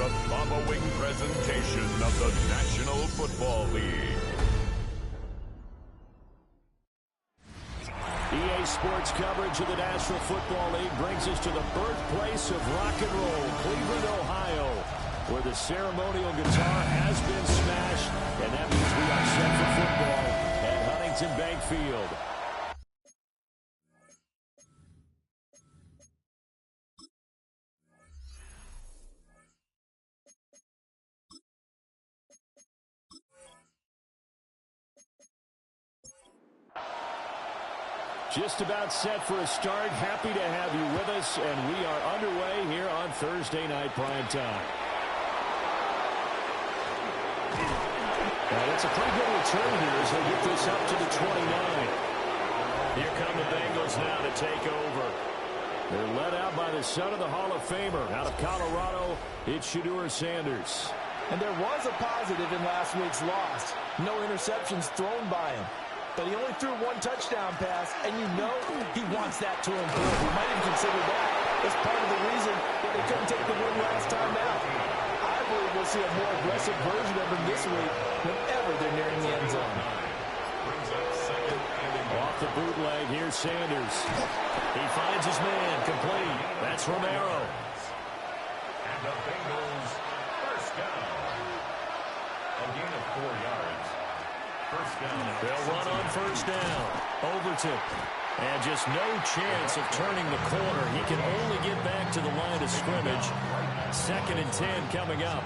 the following presentation of the National Football League. EA Sports coverage of the National Football League brings us to the birthplace of rock and roll, Cleveland, Ohio, where the ceremonial guitar has been smashed, and that means we are set for football at Huntington Bank Field. Just about set for a start. Happy to have you with us, and we are underway here on Thursday Night Prime Time. It's a pretty good return here as they get this up to the 29. Here come the Bengals now to take over. They're led out by the son of the Hall of Famer. Out of Colorado, it's Shedeur Sanders. And there was a positive in last week's loss. No interceptions thrown by him. But he only threw one touchdown pass, and you know he wants that to improve. We might even consider that as part of the reason that they couldn't take the win last time out. I believe we'll see a more aggressive version of him this week whenever they're nearing the end zone. Off the bootleg, here's Sanders. He finds his man, complete. That's Romero. And the Bengals first down. A gain of 4 yards. They'll run on first down. Overton. And just no chance of turning the corner. He can only get back to the line of scrimmage. 2nd and 10 coming up.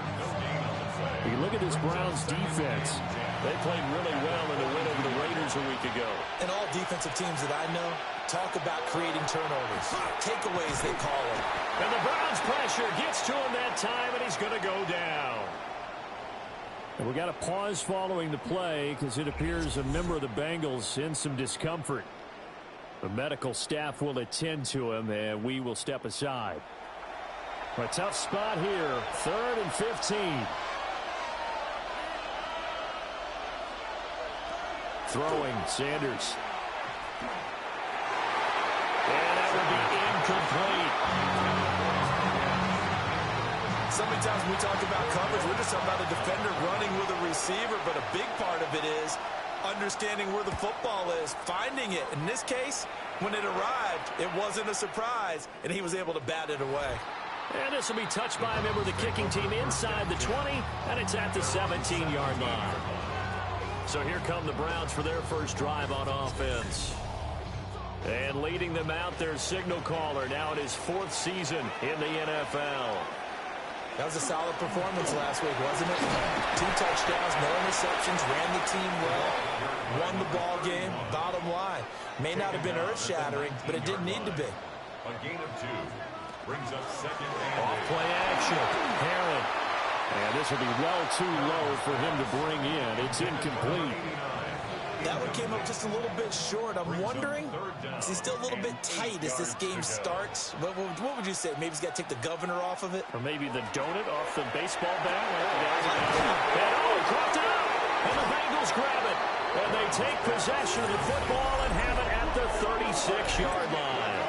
You look at this Browns defense. They played really well in the win over the Raiders a week ago. And all defensive teams that I know talk about creating turnovers. Takeaways, they call them. And the Browns pressure gets to him that time, and he's going to go down. And we got a pause following the play because it appears a member of the Bengals in some discomfort. The medical staff will attend to him, and we will step aside. A tough spot here, 3rd and 15. Throwing, Sanders. And that will be incomplete. So many times when we talk about coverage, we're just talking about a defender running with a receiver, but a big part of it is understanding where the football is, finding it. In this case, when it arrived, it wasn't a surprise, and he was able to bat it away. And this will be touched by a member of the kicking team inside the 20, and it's at the 17-yard line. So here come the Browns for their first drive on offense. And leading them out, their signal caller, now in his 4th season in the NFL. That was a solid performance last week, wasn't it? 2 touchdowns, no interceptions, ran the team well, won the ball game. Bottom line, may not have been earth-shattering, but it didn't need to be. A gain of 2 brings up 2nd and off play action. Herron. And this will be well too low for him to bring in. It's incomplete. That one came up just a little bit short. I'm wondering, is he still a little bit tight as this game starts? What would you say? Maybe he's got to take the governor off of it? Or maybe the donut off the baseball bat? And he dropped it up. And the Bengals grab it. And they take possession of the football and have it at the 36-yard line.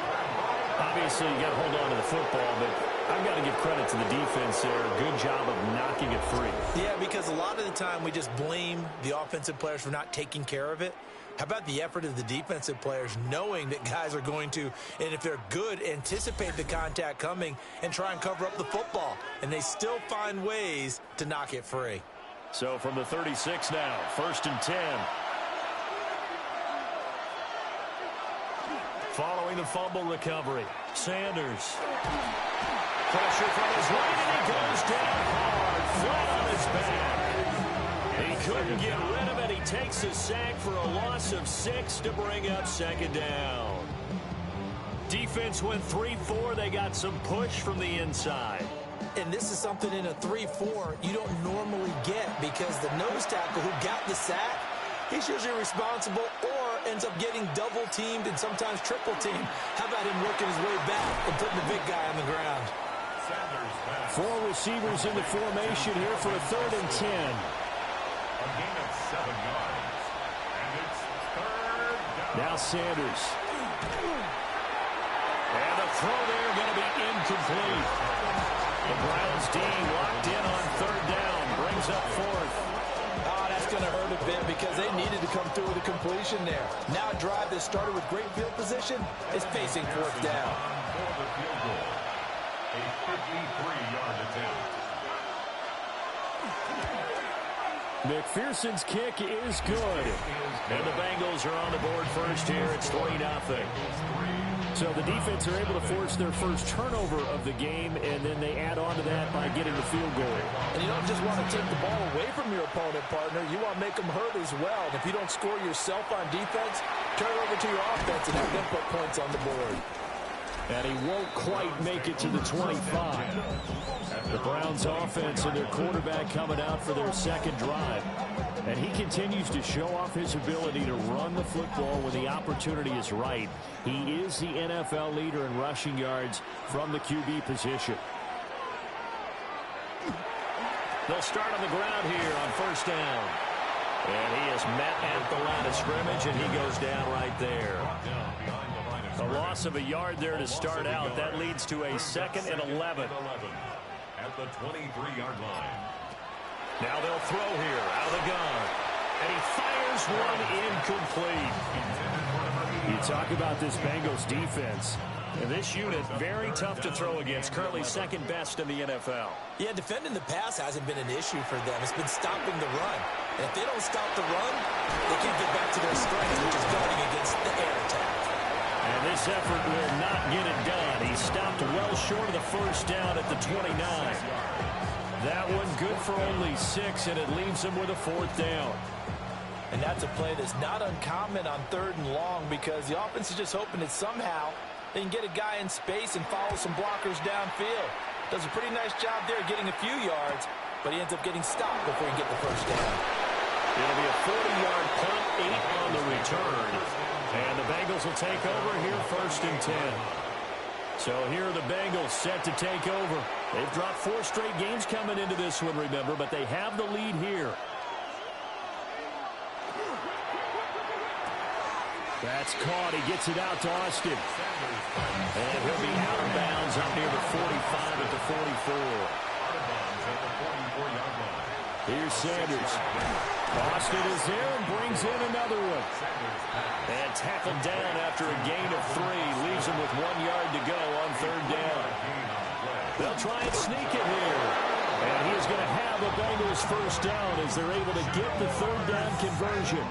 Obviously, you got to hold on to the football, but I've got to give credit to the defense there. Good job of knocking it free. Yeah, because a lot of the time we just blame the offensive players for not taking care of it. How about the effort of the defensive players knowing that guys are going to, and if they're good, anticipate the contact coming and try and cover up the football. And they still find ways to knock it free. So from the 36 now, 1st and 10. Following the fumble recovery, Sanders. Pressure from his right, and he goes down hard, flat on his back. He couldn't get rid of it. He takes a sack for a loss of 6 to bring up 2nd down. Defense went 3-4. They got some push from the inside. And this is something in a 3-4 you don't normally get because the nose tackle who got the sack, he's usually responsible or ends up getting double-teamed and sometimes triple-teamed. How about him working his way back and putting the big guy on the ground? 4 receivers in the formation here for a 3rd and 10. a gain of 7 yards. And it's 3rd down. Now Sanders. And the throw there going to be incomplete. The Browns D locked in on third down. Brings up fourth. Oh, that's going to hurt a bit because they needed to come through with a completion there. Now a drive that started with great field position is facing fourth down. For the field goal. A 53-yard attempt. McPherson's kick is good. And the Bengals are on the board first here. It's 3-0. So the defense are able to force their first turnover of the game, and then they add on to that by getting the field goal. And you don't just want to take the ball away from your opponent, partner. You want to make them hurt as well. And if you don't score yourself on defense, turn it over to your offense and have them put points on the board. And he won't quite make it to the 25. The Browns offense and their quarterback coming out for their second drive. And he continues to show off his ability to run the football when the opportunity is right. He is the NFL leader in rushing yards from the QB position. They'll start on the ground here on first down. And he is met at the line of scrimmage, and he goes down right there. A loss of a yard there to start out. That leads to a 2nd and 11. At the 23-yard line. Now they'll throw here out of the gun. And he fires one incomplete. You talk about this Bengals defense. And this unit, very tough to throw against. Currently second best in the NFL. Yeah, defending the pass hasn't been an issue for them. It's been stopping the run. And if they don't stop the run, they can't get back to their strength, which is guarding against the air attack. And this effort will not get it done. He stopped well short of the first down at the 29. That one good for only 6, and it leaves him with a fourth down. And that's a play that's not uncommon on 3rd and long because the offense is just hoping that somehow they can get a guy in space and follow some blockers downfield. Does a pretty nice job there getting a few yards, but he ends up getting stopped before he can get the first down. It'll be a 40-yard punt, 8 on the return. And the Bengals will take over here 1st and 10. So here are the Bengals set to take over. They've dropped 4 straight games coming into this one, remember, but they have the lead here. That's caught. He gets it out to Austin. And he'll be out of bounds up near the 45 at the 44. Here's Sanders. Austin is there and brings in another one. And tackled down after a gain of 3. Leaves him with 1 yard to go on 3rd down. They'll try and sneak it here. And he is going to have a Bengals first down as they're able to get the 3rd down conversion.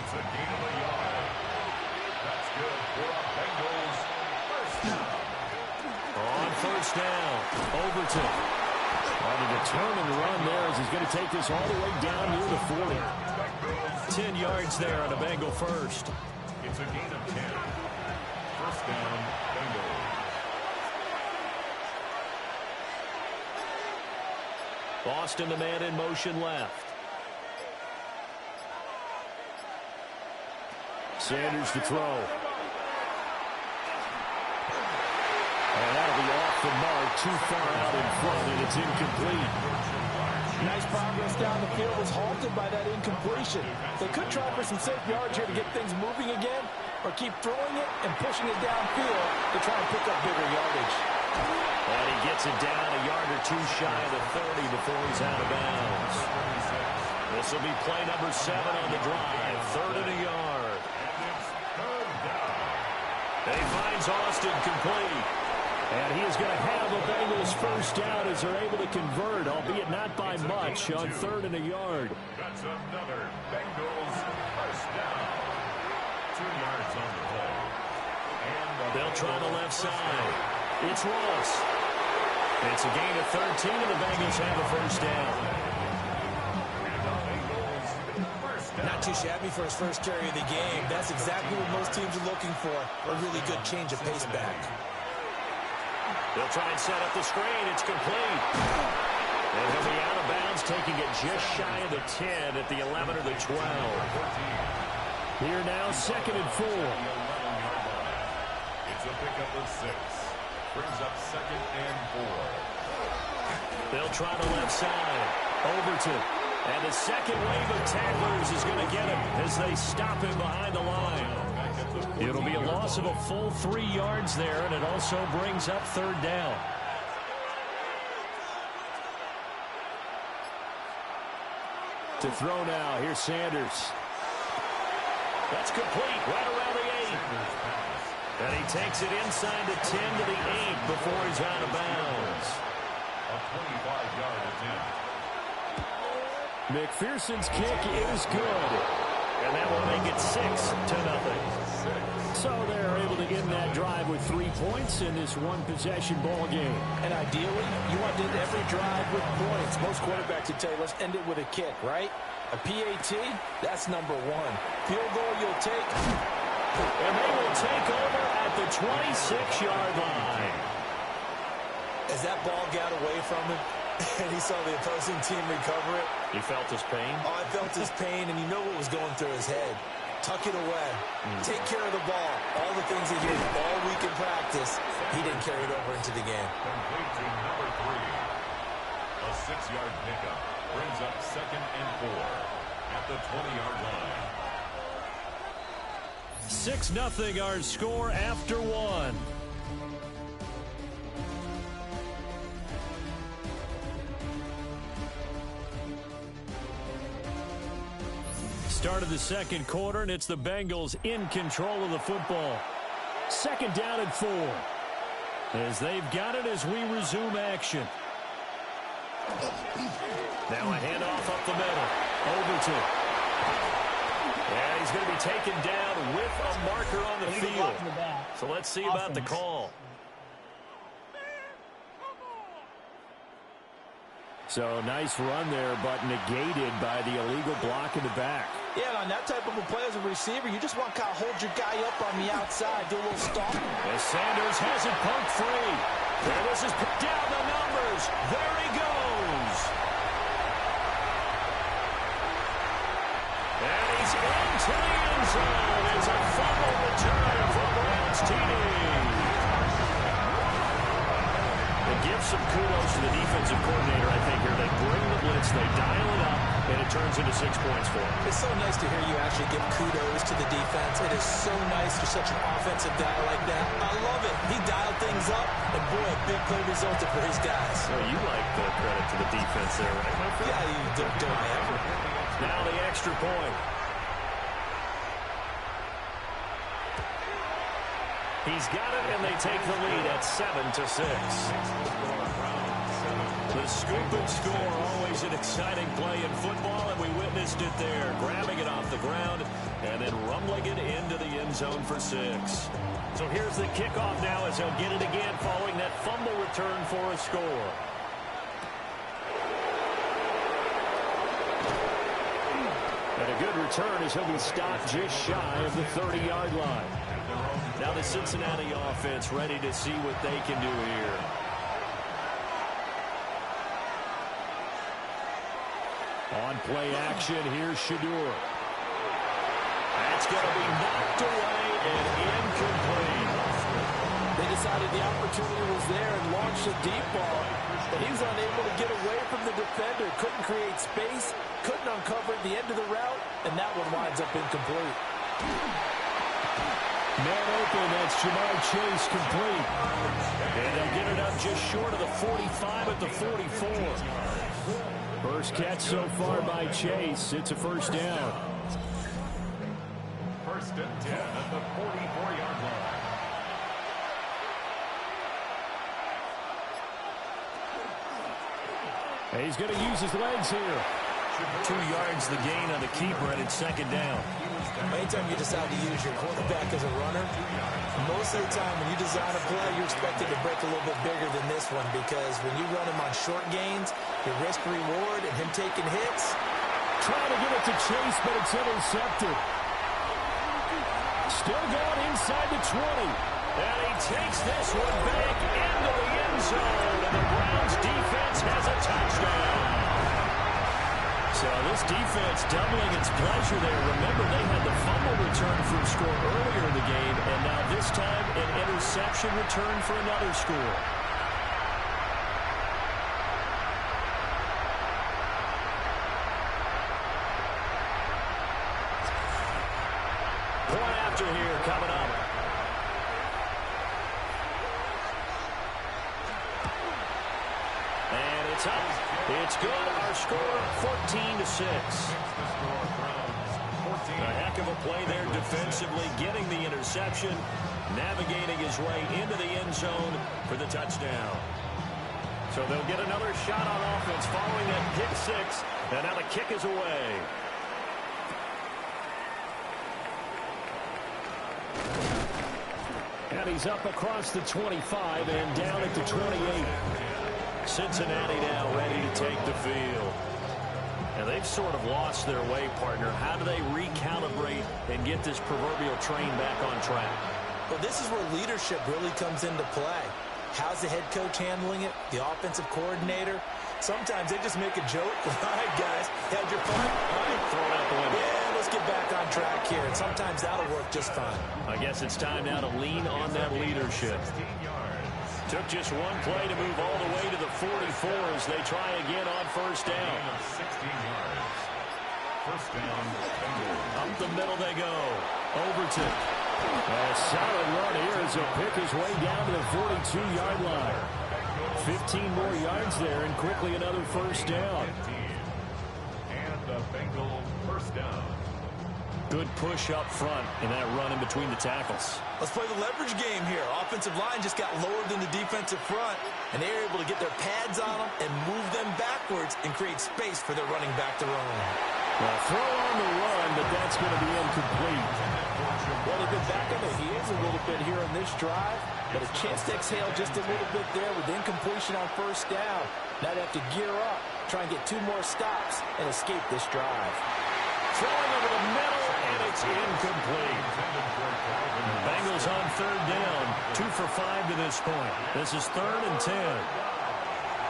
It's a gain of a yard. That's good for a Bengals first down. On first down, Overton. On a determined run there as he's going to take this all the way down near the 40. 10 yards there on a Bengal first. It's a gain of 10. First down, Bengals. Boston, the man in motion left. Sanders to throw. And that'll be off the mark, too far out in front, and it's incomplete. Nice progress down the field was halted by that incompletion. They could try for some safe yards here to get things moving again, or keep throwing it and pushing it downfield to try and pick up bigger yardage. And he gets it down a yard or 2 shy of the 30 before he's out of bounds. This will be play number 7 on the drive, 3rd and a yard. And he finds Austin complete. And he is going to have a Bengals first down as they're able to convert, albeit not by much, on 3rd and a yard. That's another Bengals first down. 2 yards on the play. And they'll try the left side. It's Ross. It's a gain of 13, and the Bengals have a first down. Not too shabby for his first carry of the game. That's exactly what most teams are looking for, a really good change of pace back. They'll try and set up the screen. It's complete. And he'll be out of bounds, taking it just shy of the 10 at the 11 or the 12. Here now, 2nd and 4. It's a pickup of 6. Brings up 2nd and 4. They'll try the left side. Overton. And the second wave of tacklers is going to get him as they stop him behind the line. Back at the It'll be a loss of a full 3 yards there, and it also brings up third down. To throw now, here's Sanders. That's complete, right around the 8. And he takes it inside the 10 to the 8 before he's out of bounds. A 25-yard attempt. McPherson's kick is good. And that will make it 6-0. So they're able to end that drive with 3 points in this one-possession ball game. And ideally, you want to end every drive with points. Most quarterbacks would tell you, let's end it with a kick, right? A PAT, that's number 1. Field goal you'll take. And they will take over at the 26-yard line. As that ball got away from him, and he saw the opposing team recover it. He felt his pain? Oh, I felt his pain, and you know what was going through his head. Tuck it away. Take care of the ball. All the things he did all week in practice, he didn't carry it over into the game. Complete to number 3. A 6-yard pickup brings up 2nd and 4 at the 20-yard line. 6-0 our score after 1. Start of the second quarter, and it's the Bengals in control of the football. 2nd down and 4. As they've got it as we resume action. Now a handoff up the middle. Overton. And he's going to be taken down with a marker on the field. So let's see about the call. So nice run there, but negated by the illegal block in the back. Yeah, on that type of a play as a receiver, you just want to kind of hold your guy up on the outside, do a little stomp. As Sanders has it poked free. And this is put down the numbers. There he goes. And he's into the end zone. It's a fumble return from Browns TD. It gives some kudos to the defensive coordinator, I think, here. They bring the blitz, they dial it up, and it turns into 6 points for them. It's so nice to hear you actually give kudos to the defense. It is so nice for such an offensive guy like that. I love it. He dialed things up, and boy, a big play resulted for his guys. Well, you like the credit to the defense there, right, my friend? Yeah, you don't ever. Now the extra point. He's got it, and they take the lead at 7-6. The scoop and score, always an exciting play in football, and we witnessed it there. Grabbing it off the ground and then rumbling it into the end zone for 6. So here's the kickoff now as he'll get it again following that fumble return for a score. And a good return as he'll be stopped just shy of the 30-yard line. Now the Cincinnati offense ready to see what they can do here. On play action, here's Shador. That's going to be knocked away and incomplete. They decided the opportunity was there and launched a deep ball, but he was unable to get away from the defender. Couldn't create space, couldn't uncover at the end of the route, and that one winds up incomplete. Man open, that's Jamar Chase complete. And they'll get it up just short of the 45 at the 44. First catch so far by Chase. It's a first down. 1st and 10 at the 44-yard line. And he's going to use his legs here. 2 yards the gain on the keeper, and it's 2nd down. Anytime you decide to use your quarterback as a runner, most of the time when you design a play, you're expected to break a little bit bigger than this one, because when you run him on short gains, your risk-reward and him taking hits. Trying to get it to Chase, but it's intercepted. Still going inside the 20. And he takes this one back into the end zone, and the Browns defense has a touchdown. So this defense doubling its pleasure there. Remember, they had the fumble return for a score earlier in the game, and now this time an interception return for another score. Point after here coming up it's up. It's good. Our score, 14-6. A heck of a play there defensively, getting the interception, navigating his way into the end zone for the touchdown. So they'll get another shot on offense following that pick six, and now the kick is away. And he's up across the 25 and down at the 28. Cincinnati now ready to take the field. And they've sort of lost their way, partner. How do they recalibrate and get this proverbial train back on track? Well, this is where leadership really comes into play. How's the head coach handling it? The offensive coordinator? Sometimes they just make a joke. All right, guys, had your fun? All right, throw it out the window. Yeah, let's get back on track here. And sometimes that'll work just fine. I guess it's time now to lean on that leadership. Took just one play to move all the way to the 44 as they try again on first down. 16 yards. First down. Up the middle they go. Overton. A solid run here as he'll pick his way down to the 42-yard line. 15 more yards there and quickly another first down. And the Bengals first down. Good push up front in that run in between the tackles. Let's play the leverage game here. Offensive line just got lower than the defensive front, and they were able to get their pads on them and move them backwards and create space for their running back to run. Well, throw on the run, but that's going to be incomplete. Well, they've been back on their heels a little bit here on this drive, but a chance to exhale just a little bit there with incompletion on first down. Now they have to gear up, try and get 2 more stops, and escape this drive. Throwing over the middle, and it's incomplete. Bengals on third down, 2 for 5 to this point. This is 3rd and 10.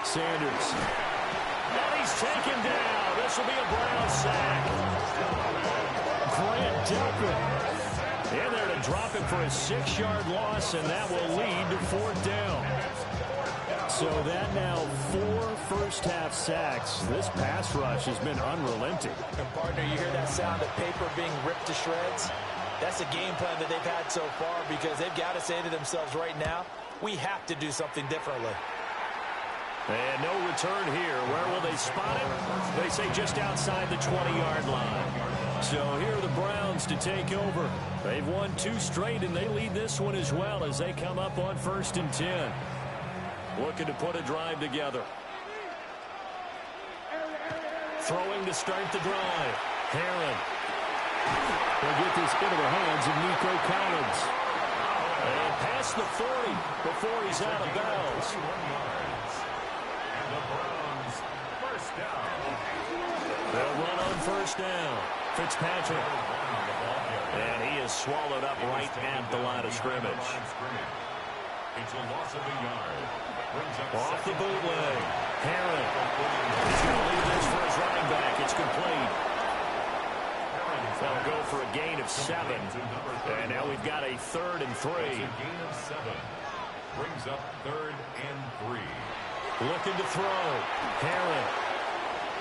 Sanders. And he's taken down. This will be a Brown sack. Grant Delpit in there to drop it for a 6-yard loss, and that will lead to 4th down. So that now 4 first-half sacks. This pass rush has been unrelenting. And, partner, you hear that sound of paper being ripped to shreds? That's the game plan that they've had so far because they've got to say to themselves right now, we have to do something differently. And no return here. Where will they spot him? They say just outside the 20-yard line. So here are the Browns to take over. They've won 2 straight, and they lead this one as well as they come up on 1st and 10. Looking to put a drive together. Throwing to start the drive. Herron. They'll get this into the hands of Nico Collins. And past the 40 before he's out of bounds. And the Browns first down. They'll run on first down. Fitzpatrick. And he is swallowed up right at the line of scrimmage. It's a loss of a yard. Off the bootleg. Herron. He's going to leave this for his running back. It's complete. They'll go for a gain of 7. And now we've got a 3rd and 3. That's a gain of 7. Brings up 3rd and 3. Looking to throw. Herron.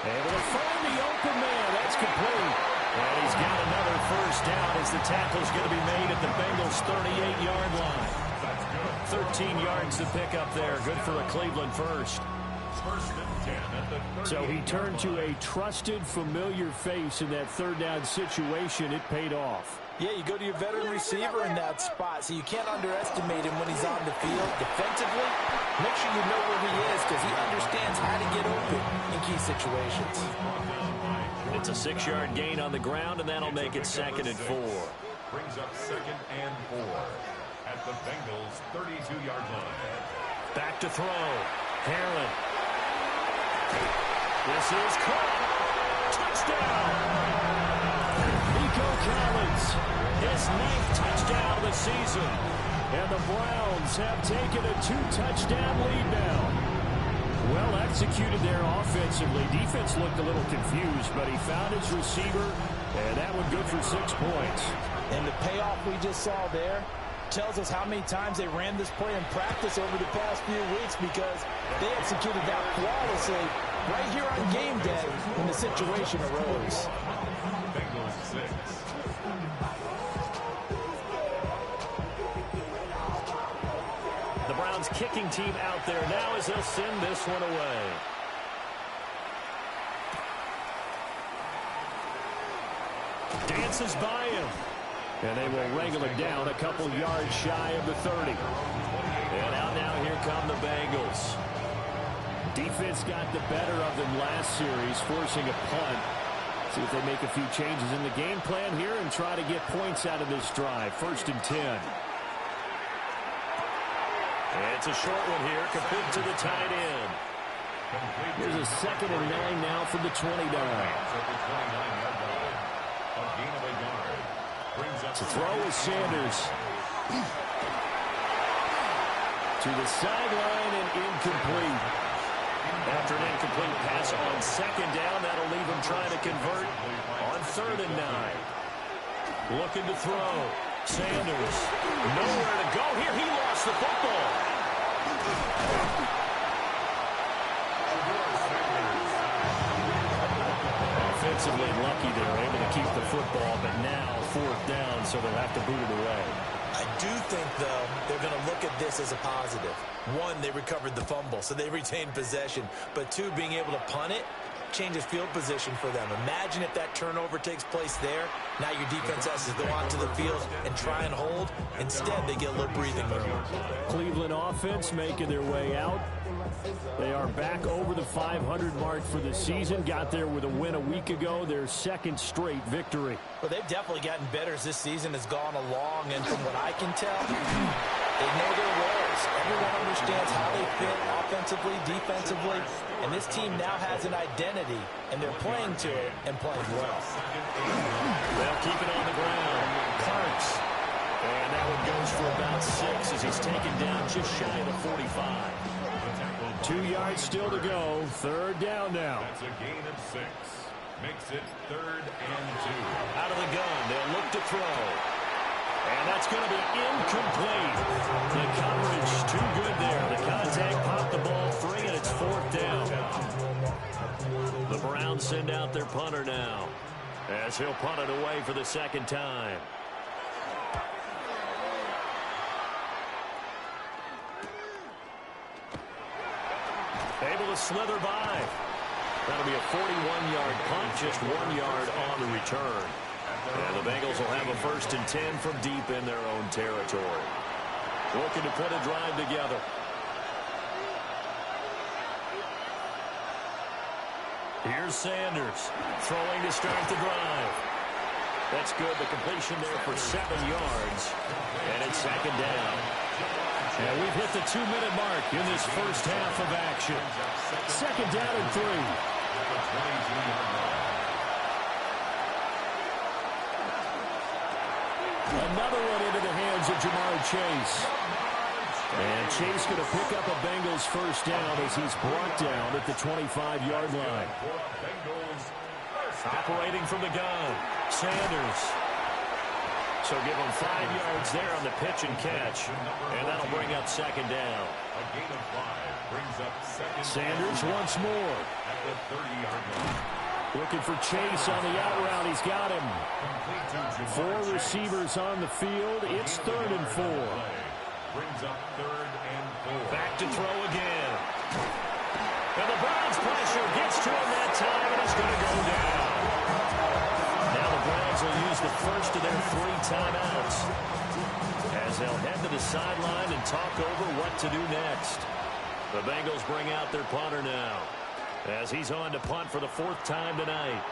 Able to find the open man. That's complete. And he's got another first down as the tackle's going to be made at the Bengals' 38-yard line. 13 yards to pick up there. Good for a Cleveland first. First and 10 at the 38. So he turned to a trusted, familiar face in that 3rd down situation. It paid off. Yeah, you go to your veteran receiver in that spot, so you can't underestimate him when he's on the field. Defensively, make sure you know where he is because he understands how to get open in key situations. It's a 6-yard gain on the ground, and that'll make it 2nd and 4. Brings up 2nd and 4 at the Bengals' 32-yard line. Back to throw. Herron. This is caught. Touchdown. Nico Collins. His 9th touchdown of the season. And the Browns have taken a 2-touchdown lead now. Well executed there offensively. Defense looked a little confused, but he found his receiver, and that one good for 6 points. And the payoff we just saw there tells us how many times they ran this play in practice over the past few weeks because they executed that flawlessly right here on game day when the situation arose. Bengals 6. The Browns kicking team out there now as they'll send this one away. Dances by him. And they will wrangle it down a couple yards shy of the 30. And out now, here come the Bengals. Defense got the better of them last series, forcing a punt. See if they make a few changes in the game plan here and try to get points out of this drive. 1st and 10. And it's a short one here, complete to the tight end. Here's a 2nd and 9 now from the 29. To throw is Sanders. To the sideline and incomplete. After an incomplete pass on 2nd down, that'll leave him trying to convert on 3rd and 9. Looking to throw. Sanders. Nowhere to go here. He lost the football. Offensively lucky they're able to keep the football, but now 4th down, so they'll have to boot it away. I do think, though, they're going to look at this as a positive. 1, they recovered the fumble, so they retained possession. But 2, being able to punt it changes field position for them. Imagine if that turnover takes place there. Now your defense has to go onto the field and try and hold. Instead, they get a little breathing room. Cleveland offense making their way out. They are back over the 500 mark for the season. Got there with a win a week ago, their 2nd straight victory. Well, they've definitely gotten better as this season has gone along, and from what I can tell, they know their roles. Everyone understands how they fit offensively, defensively, and this team now has an identity, and they're playing to it and playing well. They'll keep it on the ground. Parks. And that one goes for about 6 as he's taken down just shy of the 45. 2 yards still to go. 3rd down now. That's a gain of 6. Makes it 3rd and 2. Out of the gun. They'll look to throw. And that's going to be incomplete. The coverage too good there. The contact popped the ball free, and it's 4th down. The Browns send out their punter now, as he'll punt it away for the 2nd time. Able to slither by. That'll be a 41-yard punt, just 1 yard on the return. And the Bengals will have a 1st and 10 from deep in their own territory. Looking to put a drive together. Here's Sanders throwing to start the drive. That's good. The completion there for 7 yards. And it's 2nd down. And we've hit the 2-minute mark in this first half of action. 2nd down and 3. Another one into the hands of Jamar Chase. And Chase going to pick up a Bengals 1st down as he's brought down at the 25-yard line. Operating from the gun, Sanders. So give him 5 yards there on the pitch and catch. And that'll bring up 2nd down. A gain of 5 brings up 2nd. Sanders once more. At the 30-yard line. Looking for Chase on the out route. He's got him. 4 receivers on the field. It's 3rd and 4. Brings up 3rd and 4. Back to throw again. And the Browns pressure gets to him that time, and it's going to go down. Now the Browns will use the first of their 3 timeouts as they'll head to the sideline and talk over what to do next. The Bengals bring out their punter now as he's on to punt for the 4th time tonight.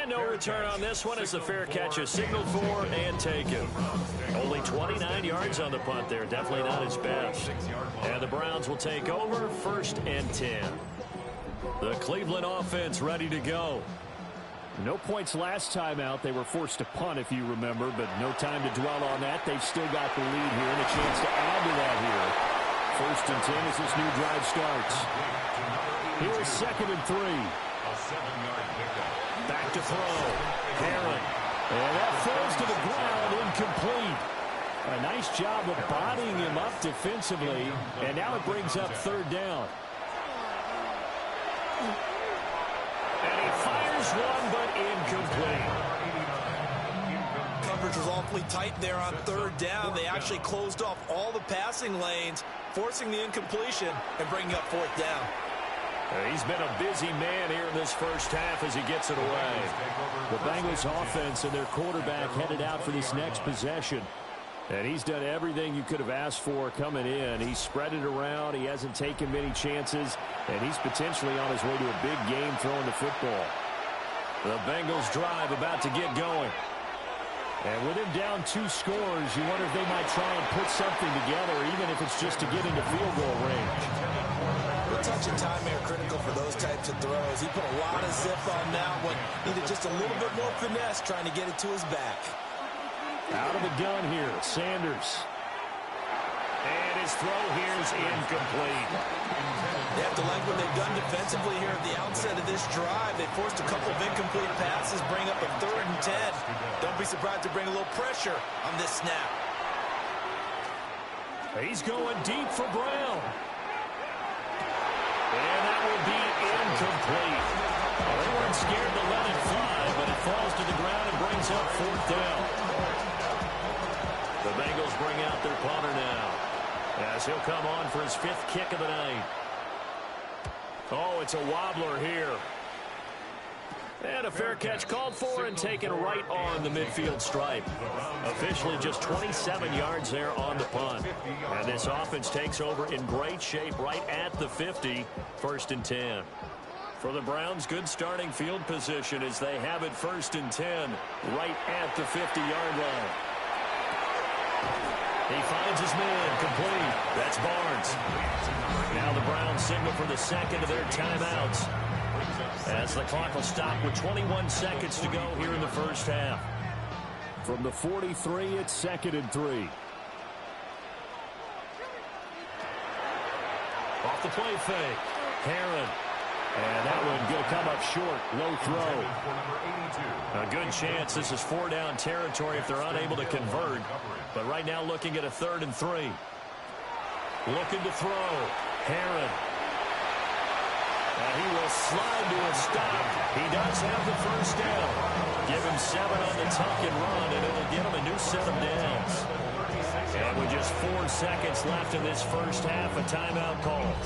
And no return on this one as the fair catch is signaled for and taken. Only 29 yards on the punt there. Definitely not his best. And the Browns will take over 1st and 10. The Cleveland offense ready to go. No points last time out. They were forced to punt, if you remember, but no time to dwell on that. They've still got the lead here and a chance to add to that here. 1st and 10 as this new drive starts. Here's 2nd and 3. A 7-yard pickup. Back to throw. Herring. And that falls to the ground, incomplete. A nice job of bodying him up defensively. And now it brings up 3rd down. And he fires one, but incomplete. Coverage was awfully tight there on 3rd down. They actually closed off all the passing lanes, forcing the incompletion and bringing up 4th down. He's been a busy man here in this first half as he gets it away. The Bengals offense and their quarterback headed out for this next possession. And he's done everything you could have asked for coming in. He's spread it around. He hasn't taken many chances. And he's potentially on his way to a big game throwing the football. The Bengals drive about to get going. And with him down 2 scores, you wonder if they might try and put something together, even if it's just to get into field goal range. The touch and time are critical for those types of throws. He put a lot of zip on that one. Needed just a little bit more finesse trying to get it to his back. Out of the gun here, Sanders. And his throw here is incomplete. They have to like what they've done defensively here at the outset of this drive. They forced a couple of incomplete passes, bring up a 3rd and 10. Don't be surprised to bring a little pressure on this snap. He's going deep for Brown. And that will be incomplete. Well, they weren't scared to let it fly, but it falls to the ground and brings up 4th down. The Bengals bring out their punter now, as he'll come on for his 5th kick of the night. Oh, it's a wobbler here. And a fair catch called for and taken right on the midfield stripe. Officially just 27 yards there on the punt. And this offense takes over in great shape right at the 50, 1st and 10. For the Browns, good starting field position as they have it 1st and 10 right at the 50-yard line. He finds his man, complete. That's Barnes. Now the Browns signal for the 2nd of their timeouts, as the clock will stop with 21 seconds to go here in the first half. From the 43, it's 2nd and 3. Off the play fake. Herron. And that one going to come up short. Low throw. A good chance this is 4-down territory if they're unable to convert. But right now looking at a 3rd and 3. Looking to throw. Herron. And he will slide to a stop. He does have the 1st down. Give him 7 on the tuck and run, and it'll give him a new set of downs. And with just 4 seconds left in this first half, a timeout called.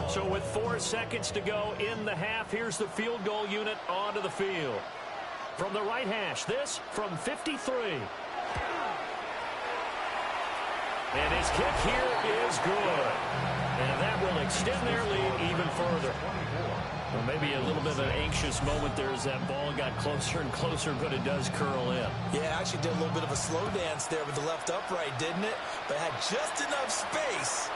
So with 4 seconds to go in the half, here's the field goal unit onto the field. From the right hash, this from 53. And his kick here is good. And that will extend their lead even further. Well, maybe a little bit of an anxious moment there as that ball got closer and closer, but it does curl in. Yeah, actually did a little bit of a slow dance there with the left upright, didn't it? But had just enough space,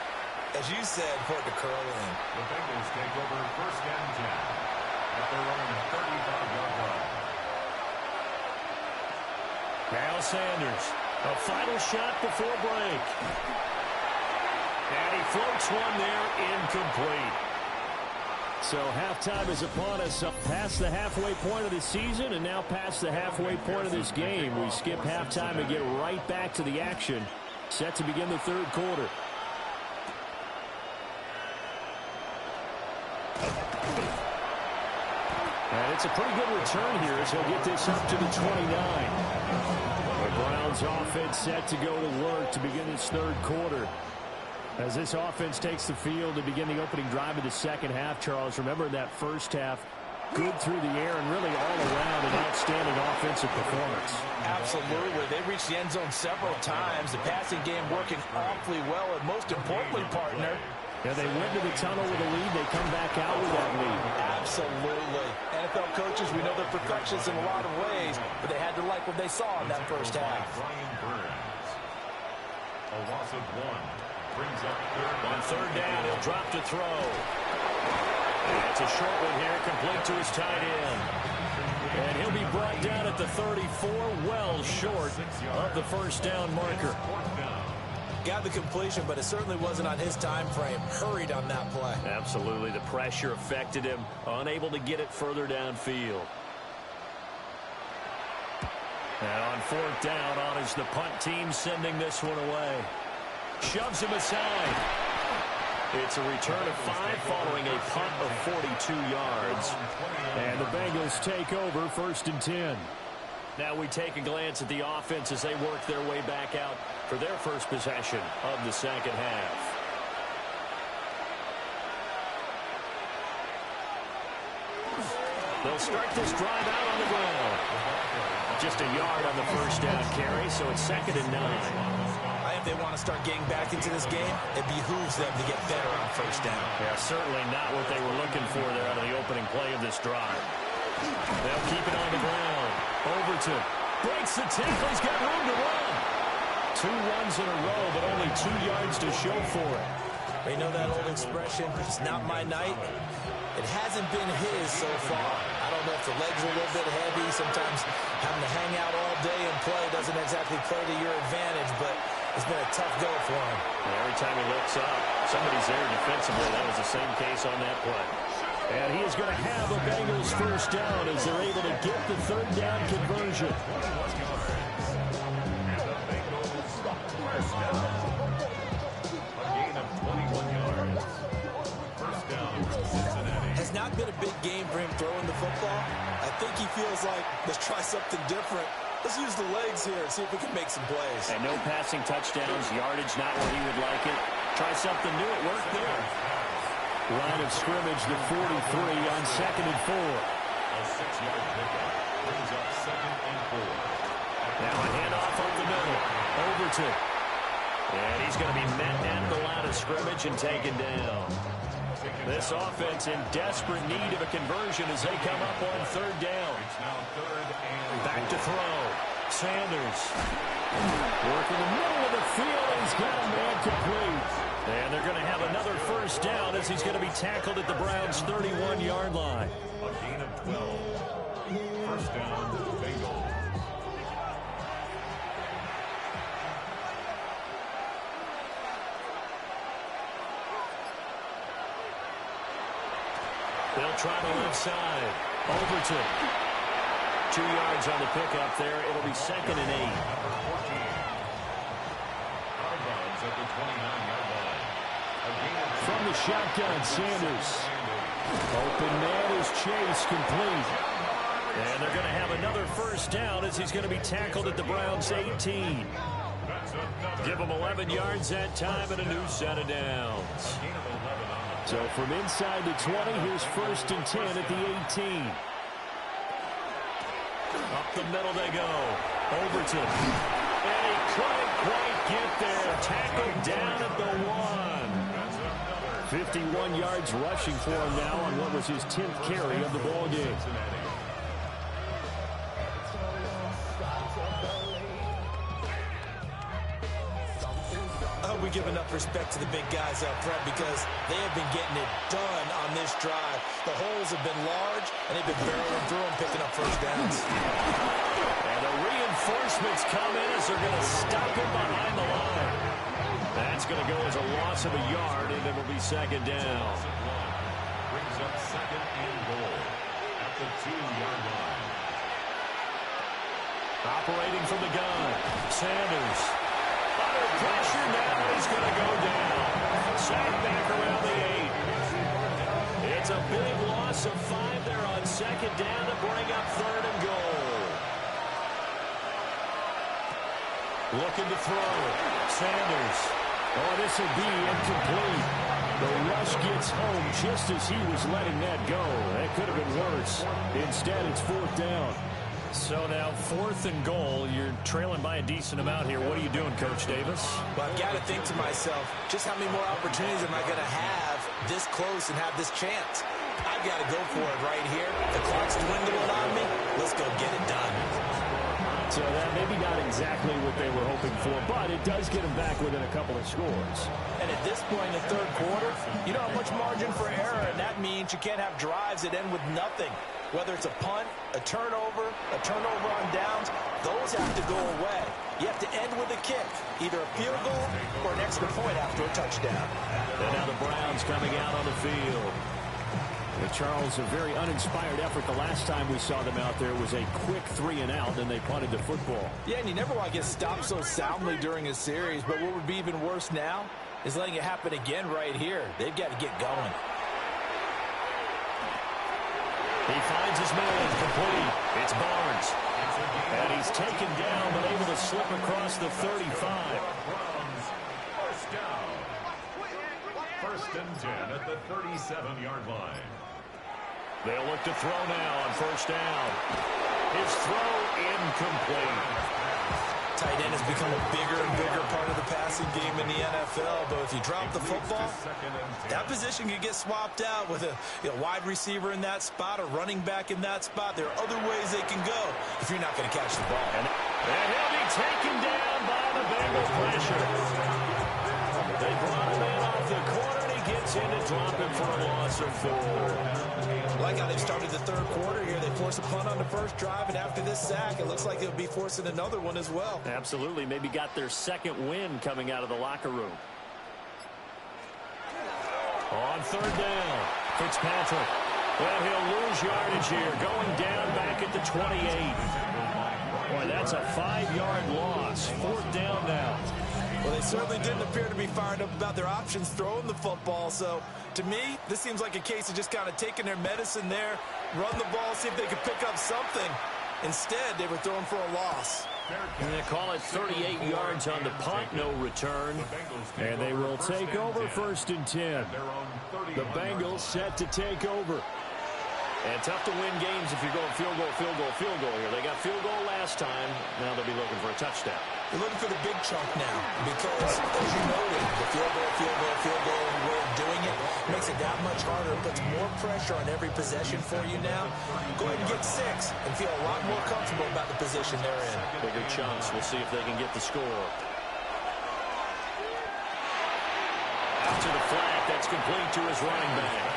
as you said, for it to curl in. The Bengals take over 1st and 10 at their own 35-yard line. Now Sanders, a final shot before break. And he floats one there, incomplete. So halftime is upon us, up past the halfway point of the season and now past the halfway point of this game. We skip halftime and get right back to the action, set to begin the 3rd quarter. And it's a pretty good return here as he'll get this up to the 29. The Browns offense set to go to work to begin this 3rd quarter. As this offense takes the field to begin the opening drive of the 2nd half, Charles, remember in that first half, good through the air and really all around an outstanding offensive performance. Absolutely. They reached the end zone several times. The passing game working awfully well, and most importantly, partner, yeah, they went to the tunnel with a lead. They come back out with that lead. Absolutely. NFL coaches, we know they're perfectionists in a lot of ways, but they had to like what they saw in that first half. A loss of 1 brings up 3rd. On 3rd down, he'll drop to throw. And it's a short one here, complete to his tight end. And he'll be brought down at the 34, well short of the 1st down marker. Got the completion, but it certainly wasn't on his time frame. Hurried on that play. Absolutely. The pressure affected him. Unable to get it further downfield. And on 4th down, on is the punt team sending this one away. Shoves him aside. It's a return of 5 following a punt of 42 yards. And the Bengals take over 1st and 10. Now we take a glance at the offense as they work their way back out for their first possession of the second half. They'll start this drive out on the ground. Just a yard on the first down carry, so it's 2nd and 9. If they want to start getting back into this game, it behooves them to get better on first down. Yeah, certainly not what they were looking for there out of the opening play of this drive. They'll keep it on the ground. Overton breaks the tackle. He's got room to run. 2 runs in a row, but only 2 yards to show for it. You know that old expression, it's not my night? It hasn't been his so far. I don't know if the legs are a little bit heavy. Sometimes having to hang out all day and play doesn't exactly play to your advantage, but it's been a tough go for him. Every time he looks up, somebody's there defensively. That was the same case on that play. And he is going to have a Bengals first down as they're able to get the 3rd down conversion. Has not been a big game for him throwing the football. I think he feels like, let's try something different. Let's use the legs here and see if we can make some plays. And no passing touchdowns, yardage not where he would like it. Try something new, it worked there. Line of scrimmage, the 43 on 2nd and 4. A 6-yard pickup brings up 2nd and 4. Now a handoff up the middle. Overton. And he's going to be met at the line of scrimmage and taken down. This offense in desperate need of a conversion as they come up on 3rd down. It's now 3rd and back to throw. Sanders. Working the middle of the field. He's got a man complete. And they're going to have another first down as he's going to be tackled at the Browns' 31-yard line. a gain of 12. First down, Bengals. They'll try the left side. Overton. 2 yards on the pickup there. It'll be 2nd and 8. Out of bounds at the 29-yard line. From the shotgun, Sanders. Open man is Chase, complete. And they're going to have another first down as he's going to be tackled at the Browns' 18. Give them 11 yards that time and a new set of downs. So from inside the 20, here's 1st and 10 at the 18. Up the middle they go. Overton. And he couldn't quite get there. Tackled down at the 1. 51 yards rushing for him now on what was his 10th carry of the ball game. We give enough respect to the big guys up front because they have been getting it done on this drive. The holes have been large, and they've been barreling through them, picking up first downs. And the reinforcements come in as they're going to stop him behind the line. That's going to go as a loss of a yard, and it'll be 2nd down. Brings up 2nd and goal at the 2-yard line. Operating from the gun, Sanders. Under pressure now, he's going to go down. Sacked back around the 8. It's a big loss of 5 there on 2nd down to bring up 3rd and goal. Looking to throw. Sanders. Oh, this will be incomplete. The rush gets home just as he was letting that go. That could have been worse. Instead, it's 4th down. So now 4th and goal. You're trailing by a decent amount here. What are you doing, Coach Davis? Well, I've got to think to myself, just how many more opportunities am I going to have this close and have this chance? I've got to go for it right here. The clock's dwindling on me. Let's go get it done. So that maybe not exactly what they were hoping for, but it does get them back within a couple of scores. And at this point in the 3rd quarter, you don't have much margin for error, and that means you can't have drives that end with nothing. Whether it's a punt, a turnover on downs, those have to go away. You have to end with a kick, either a field goal or an extra point after a touchdown. And now the Browns coming out on the field. Charles, a very uninspired effort. The last time we saw them out there was a quick 3-and-out, and they punted the football. Yeah, and you never want to get stopped so soundly during a series, but what would be even worse now is letting it happen again right here. They've got to get going. He finds his man complete. It's Barnes. And he's taken down, but able to slip across the 35. First down. First and 10 at the 37-yard line. They'll look to throw now on first down. His throw incomplete. Tight end has become a bigger and bigger part of the passing game in the NFL, but if you drop the football, that position can get swapped out with a wide receiver in that spot, a running back in that spot. There are other ways they can go if you're not going to catch the ball. And he'll be taken down by the Bengals pressure. They brought him in off the corner, and he gets in to drop him for a loss of 4. Like how they started the third quarter here. They force a punt on the first drive, and after this sack, it looks like they'll be forcing another one as well. Absolutely. Maybe got their second win coming out of the locker room. On third down, Fitzpatrick. Well, he'll lose yardage here, going down back at the 28. Boy, that's a 5-yard loss. Fourth down now. Well, they certainly didn't appear to be fired up about their options throwing the football. So, to me, this seems like a case of just kind of taking their medicine there, run the ball, see if they could pick up something. Instead, they were throwing for a loss. And they call it 38 yards on the punt, no return. And they will take over first and 10. The Bengals set to take over. And tough to win games if you're going field goal, field goal, field goal here. They got field goal last time. Now they'll be looking for a touchdown. They're looking for the big chunk now because, as you noted, the field goal way of doing it makes it that much harder. It puts more pressure on every possession for you now. Go ahead and get 6 and feel a lot more comfortable about the position they're in. Bigger chunks. We'll see if they can get the score. Out to the flat. That's complete to his running back.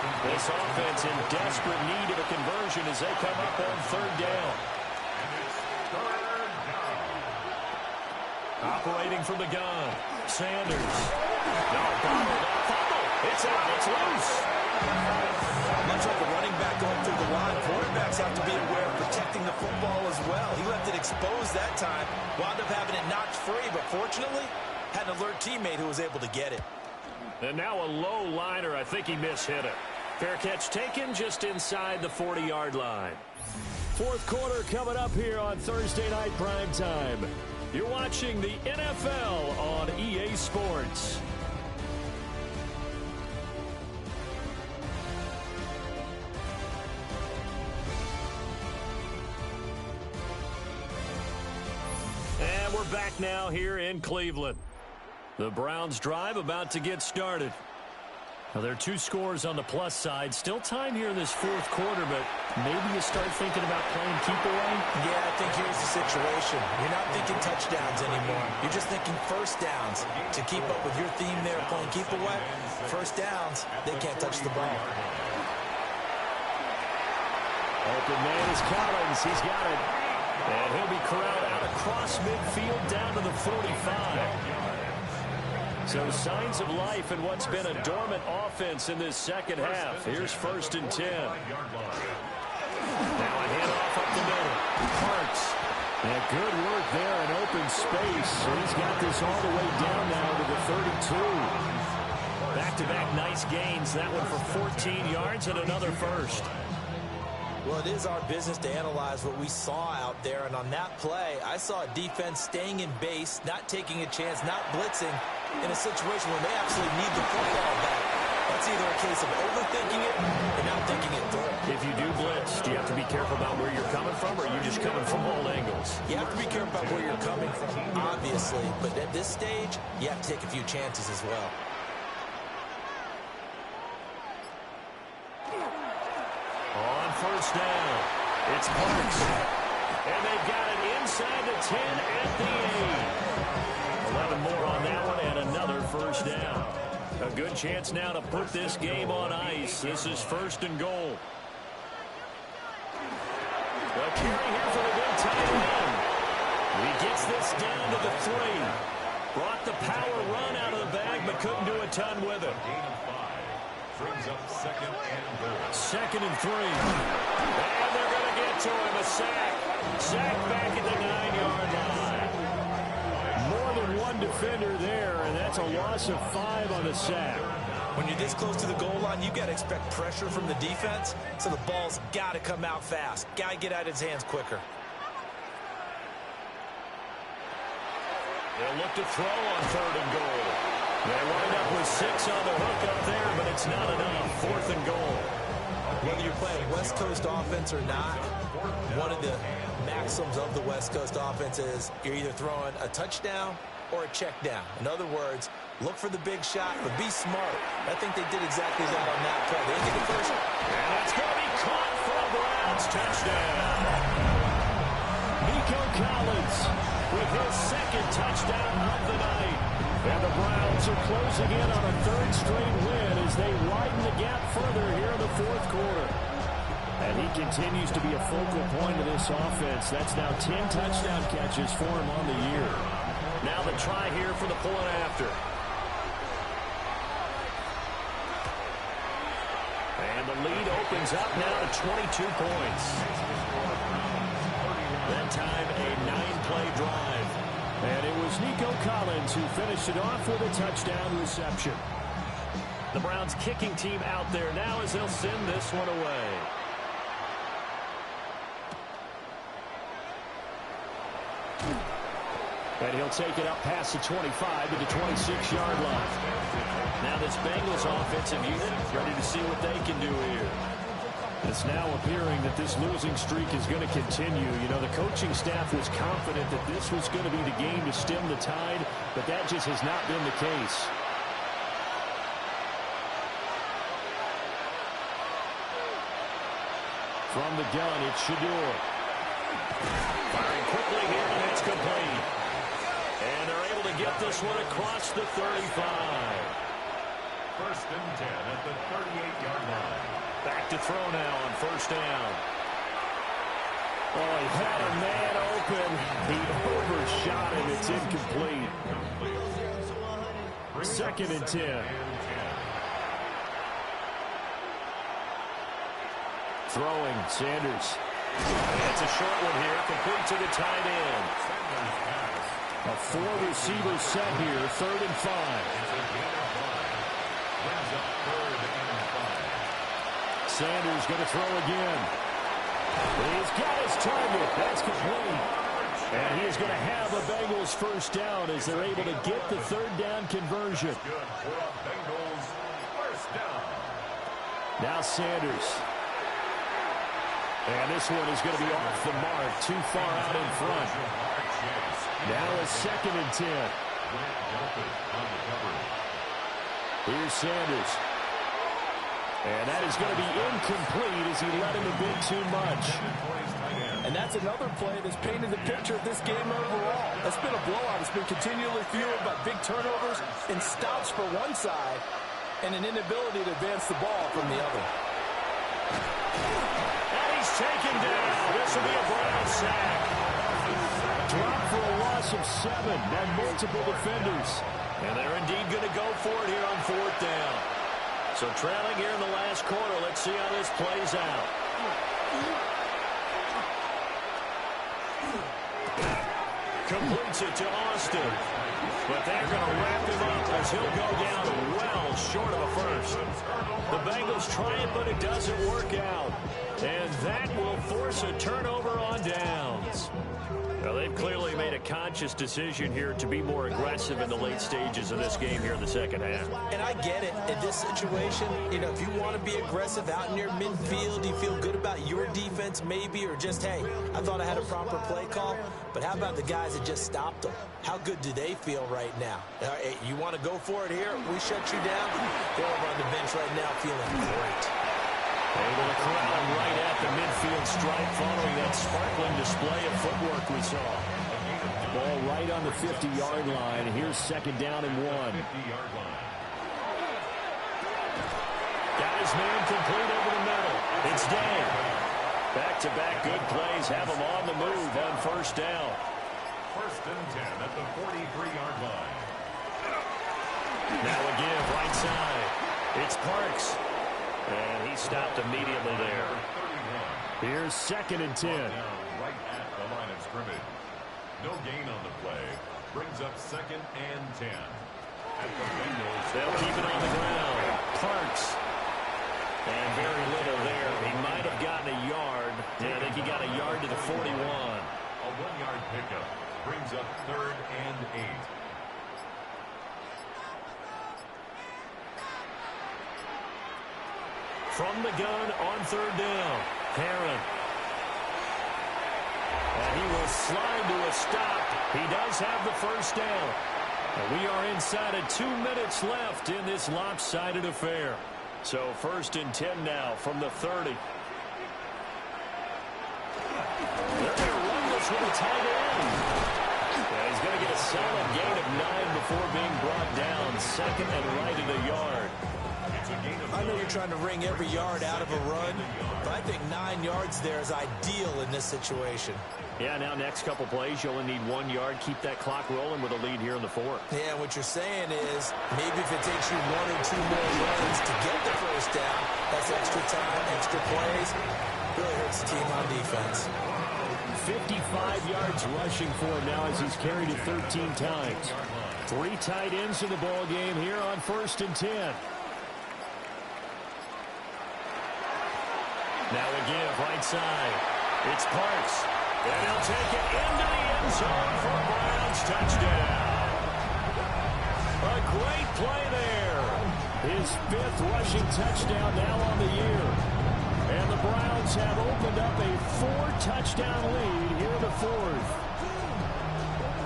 This offense in desperate need of a conversion as they come up on third down. Operating from the gun, Sanders. No, fumble. It's out. It's loose. Much like a running back going through the line, quarterbacks have to be aware of protecting the football as well. He left it exposed that time, wound up having it knocked free, but fortunately, had an alert teammate who was able to get it. And now a low liner. I think he mishit it. Fair catch taken just inside the 40-yard line. Fourth quarter coming up here on Thursday Night Primetime. You're watching the NFL on EA Sports. And we're back now here in Cleveland. The Browns drive about to get started. Now, there are 2 scores on the plus side. Still time here in this fourth quarter, but maybe you start thinking about playing keep away? Yeah, I think here's the situation. You're not thinking touchdowns anymore. You're just thinking first downs. To keep up with your theme there, playing keep away, first downs, they can't touch the ball. Open man is Collins. He's got it. And he'll be corralled out across midfield down to the 45. So signs of life in what's been a dormant offense in this second half. Here's first and 10. Now a handoff up the middle. Parks. And good work there in open space. And he's got this all the way down now to the 32. Back-to-back nice gains. That one for 14 yards and another first. Well, it is our business to analyze what we saw out there. And on that play, I saw a defense staying in base, not taking a chance, not blitzing in a situation where they absolutely need the football back. That's either a case of overthinking it or not thinking it through. If you do blitz, do you have to be careful about where you're coming from, or are you just coming from all angles? You have to be careful about where you're coming from, obviously. But at this stage, you have to take a few chances as well. On first down, it's Parks. And they've got it inside the 10 at the 8. 11 more on that one and another first down. A good chance now to put this game on ice. This is first and goal. The carry here for the big tight end. He gets this down to the 3. Brought the power run out of the bag, but couldn't do a ton with it. Brings up second and goal. Second and 3. And they're going to get to him. A sack. Sack back at the 9-yard line. More than one defender there, and that's a loss of 5 on the sack. When you're this close to the goal line, you've got to expect pressure from the defense, so the ball's got to come out fast. Got to get out of his hands quicker. They'll look to throw on 3rd and goal. They wind up with 6 on the hook up there, but it's not enough. 4th and goal. Whether you're playing West Coast offense or not, one of the maxims of the West Coast offense is you're either throwing a touchdown or a check down. In other words, look for the big shot, but be smart. I think they did exactly that on that play. They did the first. And it's going to be caught for a Browns touchdown. Nico Collins with his 2nd touchdown of the night. And the Browns are closing in on a 3rd straight win as they widen the gap further here in the 4th quarter. And he continues to be a focal point of this offense. That's now 10 touchdown catches for him on the year. Now the try here for the point after. And the lead opens up now to 22 points. That time a 9-play drive. And it was Nico Collins who finished it off with a touchdown reception. The Browns kicking team out there now as they'll send this one away. And he'll take it up past the 25 to the 26-yard line. Now this Bengals offensive unit ready to see what they can do here. It's now appearing that this losing streak is going to continue. You know, the coaching staff was confident that this was going to be the game to stem the tide, but that just has not been the case. From the gun, it's Shador. Firing quickly here, and it's complete. And they're able to get this one across the 35. 1st and 10 at the 38-yard line. Back to throw now on 1st down. Oh, he had a man open. He overshot him. It's incomplete. 2nd and 10. Throwing, Sanders. It's a short one here, complete to the tight end. A 4-receiver set here, 3rd and 5. Sanders going to throw again. He's got his target. That's complete. And he is going to have a Bengals 1st down as they're able to get the 3rd down conversion. Now Sanders. And this one is going to be off the mark, too far out in front. Now a 2nd and 10. Here's Sanders. And that is going to be incomplete as he let him a bit too much. And that's another play that's painted the picture of this game overall. It's been a blowout. It's been continually fueled by big turnovers and stops for one side and an inability to advance the ball from the other. And he's taken down. This will be a Brown sack. Dropped for a loss of 7 by multiple defenders. And they're indeed going to go for it here on 4th down. So trailing here in the last quarter. Let's see how this plays out. Completes it to Austin. But they're going to wrap him up as he'll go down well short of a first. The Bengals try it, but it doesn't work out. And that will force a turnover on downs. Well, they've clearly made a conscious decision here to be more aggressive in the late stages of this game here in the second half. And I get it. In this situation, you know, if you want to be aggressive out near midfield, you feel good about your defense maybe, or just, hey, I thought I had a proper play call. But how about the guys that just stopped them? How good do they feel right now? Hey, you want to go for it here? We shut you down? They're over on the bench right now feeling great. Able to corral him right at the midfield stripe following that sparkling display of footwork we saw. Ball right on the 50-yard line. Here's 2nd down and 1. Got his man complete over the middle. It's Day. Back-to-back good plays have him on the move on 1st down. 1st and 10 at the 43-yard line. Now a give right side. It's Parks. And he stopped immediately there. Here's 2nd and 10. Right at the line of scrimmage. No gain on the play. Brings up 2nd and 10. At the Bengals. They'll keep it on the ground. Parks. And very little there. He might have gotten a yard. Yeah, I think he got a yard to the 41. A 1-yard pickup. Brings up 3rd and From the gun on third down, Herron. And he will slide to a stop. He does have the first down. And we are inside of 2 minutes left in this lopsided affair. So 1st and 10 now from the 30. They're going to run this with a tight end. Yeah, he's going to get a solid gain of 9 before being brought down. 2nd and right at a yard. I know you're trying to wring every yard out of a run, but I think 9 yards there is ideal in this situation. Yeah, now next couple plays, you only need 1 yard. Keep that clock rolling with a lead here in the 4th. Yeah, what you're saying is maybe if it takes you 1 or 2 more runs to get the first down, that's extra time, extra plays. Really hurts the team on defense. 55 yards rushing for him now as he's carried it 13 times. 3 tight ends in the ball game here on 1st and 10. Now again, right side. It's Parks. And he'll take it into the end zone for a Browns touchdown. A great play there. His 5th rushing touchdown now on the year. And the Browns have opened up a 4-touchdown lead here in the 4th.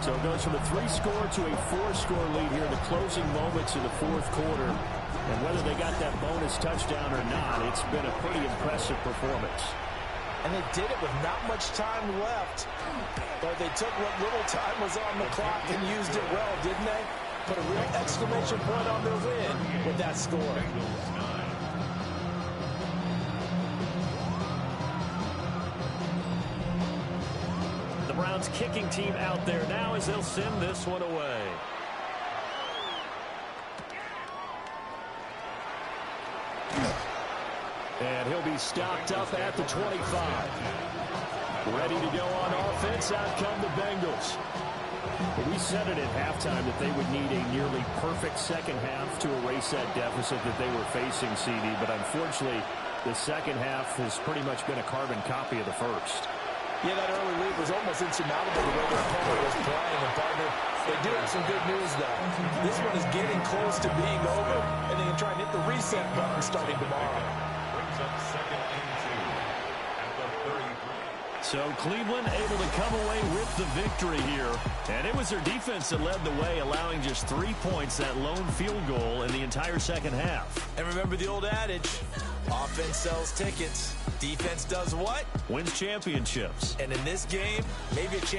So it goes from a 3-score to a 4-score lead here in the closing moments of the 4th quarter. And whether they got that bonus touchdown or not, it's been a pretty impressive performance. And they did it with not much time left. But they took what little time was on the clock and used it well, didn't they? Put a real exclamation point on their win with that score. The Browns kicking team out there now as they'll send this one away. And he'll be stopped up at the 25. Ready to go on offense. Out come the Bengals. We said it at halftime that they would need a nearly perfect second half to erase that deficit that they were facing, CD. But unfortunately, the second half has pretty much been a carbon copy of the first. Yeah, that early lead was almost insurmountable the way their opponent was playing. And, partner, they do have some good news, though. This one is getting close to being over, and they can try and hit the reset button starting tomorrow. Brings up 2nd and 2 at the 33. So Cleveland able to come away with the victory here. And it was their defense that led the way, allowing just 3 points, that lone field goal in the entire second half. And remember the old adage, offense sells tickets. Defense does what? Wins championships. And in this game, maybe a championship.